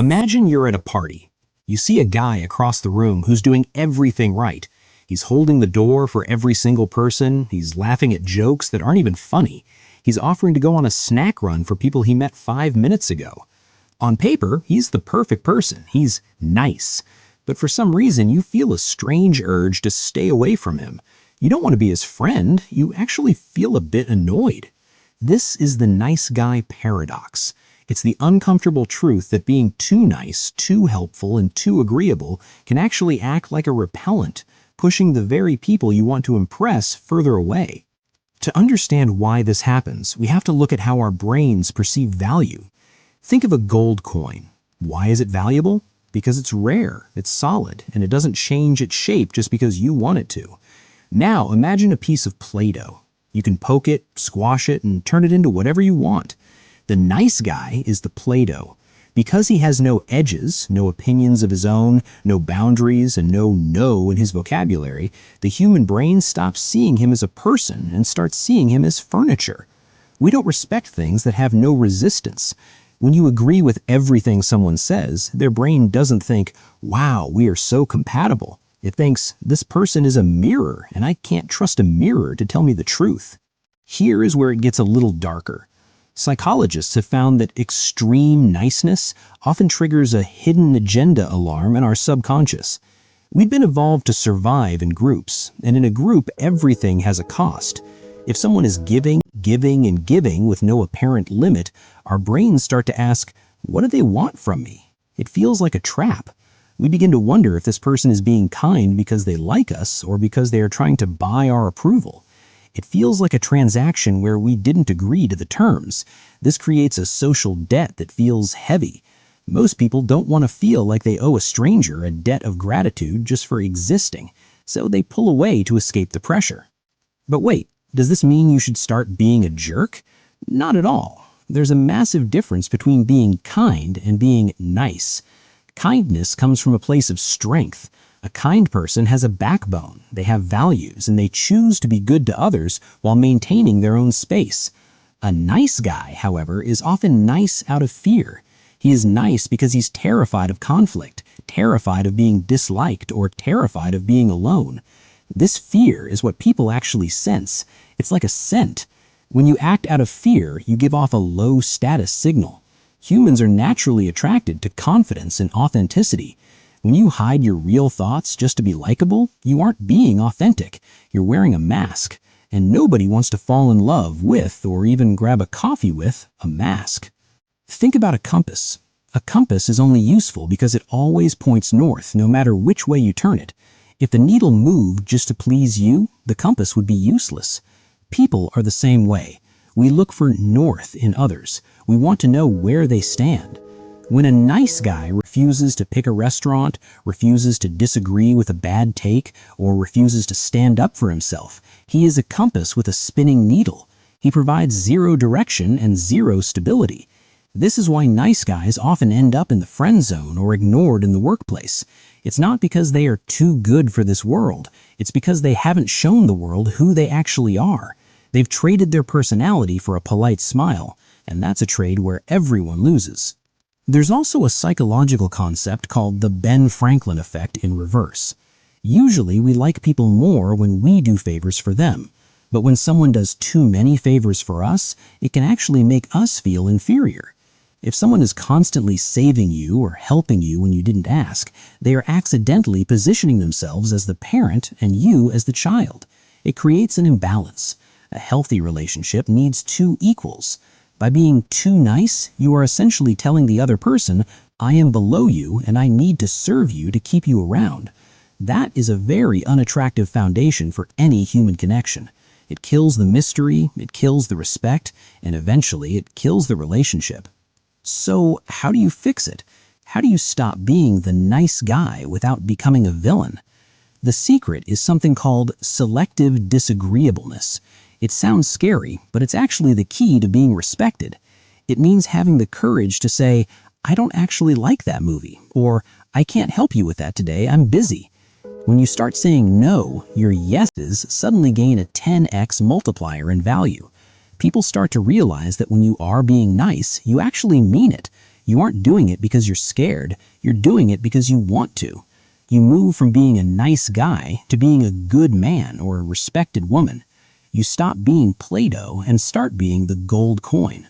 Imagine you're at a party. You see a guy across the room who's doing everything right. He's holding the door for every single person. He's laughing at jokes that aren't even funny. He's offering to go on a snack run for people he met 5 minutes ago. On paper, he's the perfect person. He's nice. But for some reason, you feel a strange urge to stay away from him. You don't want to be his friend. You actually feel a bit annoyed. This is the nice guy paradox. It's the uncomfortable truth that being too nice, too helpful, and too agreeable can actually act like a repellent, pushing the very people you want to impress further away. To understand why this happens, we have to look at how our brains perceive value. Think of a gold coin. Why is it valuable? Because it's rare, it's solid, and it doesn't change its shape just because you want it to. Now imagine a piece of Play-Doh. You can poke it, squash it, and turn it into whatever you want. The nice guy is the Play-Doh. Because he has no edges, no opinions of his own, no boundaries, and no "no" in his vocabulary, the human brain stops seeing him as a person and starts seeing him as furniture. We don't respect things that have no resistance. When you agree with everything someone says, their brain doesn't think, "Wow, we are so compatible." It thinks, "This person is a mirror, and I can't trust a mirror to tell me the truth." Here is where it gets a little darker. Psychologists have found that extreme niceness often triggers a hidden agenda alarm in our subconscious. We've been evolved to survive in groups, and in a group, everything has a cost. If someone is giving, giving, and giving with no apparent limit, our brains start to ask, "What do they want from me?" It feels like a trap. We begin to wonder if this person is being kind because they like us or because they are trying to buy our approval. It feels like a transaction where we didn't agree to the terms. This creates a social debt that feels heavy. Most people don't want to feel like they owe a stranger a debt of gratitude just for existing, so they pull away to escape the pressure. But wait, does this mean you should start being a jerk? Not at all. There's a massive difference between being kind and being nice. Kindness comes from a place of strength. A kind person has a backbone, they have values, and they choose to be good to others while maintaining their own space. A nice guy, however, is often nice out of fear. He is nice because he's terrified of conflict, terrified of being disliked, or terrified of being alone. This fear is what people actually sense. It's like a scent. When you act out of fear, you give off a low status signal. Humans are naturally attracted to confidence and authenticity. When you hide your real thoughts just to be likable, you aren't being authentic. You're wearing a mask. And nobody wants to fall in love with, or even grab a coffee with, a mask. Think about a compass. A compass is only useful because it always points north, no matter which way you turn it. If the needle moved just to please you, the compass would be useless. People are the same way. We look for north in others. We want to know where they stand. When a nice guy refuses to pick a restaurant, refuses to disagree with a bad take, or refuses to stand up for himself, he is a compass with a spinning needle. He provides zero direction and zero stability. This is why nice guys often end up in the friend zone or ignored in the workplace. It's not because they are too good for this world. It's because they haven't shown the world who they actually are. They've traded their personality for a polite smile, and that's a trade where everyone loses. There's also a psychological concept called the Ben Franklin effect in reverse. Usually we like people more when we do favors for them, but when someone does too many favors for us, it can actually make us feel inferior. If someone is constantly saving you or helping you when you didn't ask, they are accidentally positioning themselves as the parent and you as the child. It creates an imbalance. A healthy relationship needs two equals. By being too nice, you are essentially telling the other person, "I am below you and I need to serve you to keep you around." That is a very unattractive foundation for any human connection. It kills the mystery, it kills the respect, and eventually it kills the relationship. So how do you fix it? How do you stop being the nice guy without becoming a villain? The secret is something called selective disagreeableness. It sounds scary, but it's actually the key to being respected. It means having the courage to say, "I don't actually like that movie," or "I can't help you with that today, I'm busy." When you start saying no, your yeses suddenly gain a 10x multiplier in value. People start to realize that when you are being nice, you actually mean it. You aren't doing it because you're scared, you're doing it because you want to. You move from being a nice guy to being a good man or a respected woman. You stop being Play-Doh and start being the gold coin.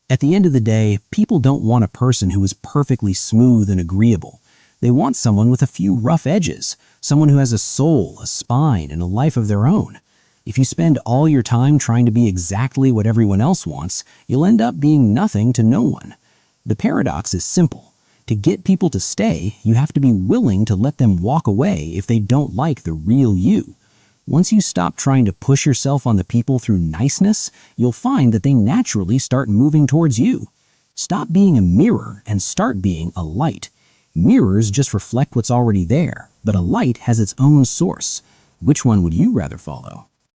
At the end of the day, people don't want a person who is perfectly smooth and agreeable. They want someone with a few rough edges, someone who has a soul, a spine, and a life of their own. If you spend all your time trying to be exactly what everyone else wants, you'll end up being nothing to no one. The paradox is simple. To get people to stay, you have to be willing to let them walk away if they don't like the real you. Once you stop trying to push yourself on the people through niceness, you'll find that they naturally start moving towards you. Stop being a mirror and start being a light. Mirrors just reflect what's already there, but a light has its own source. Which one would you rather follow?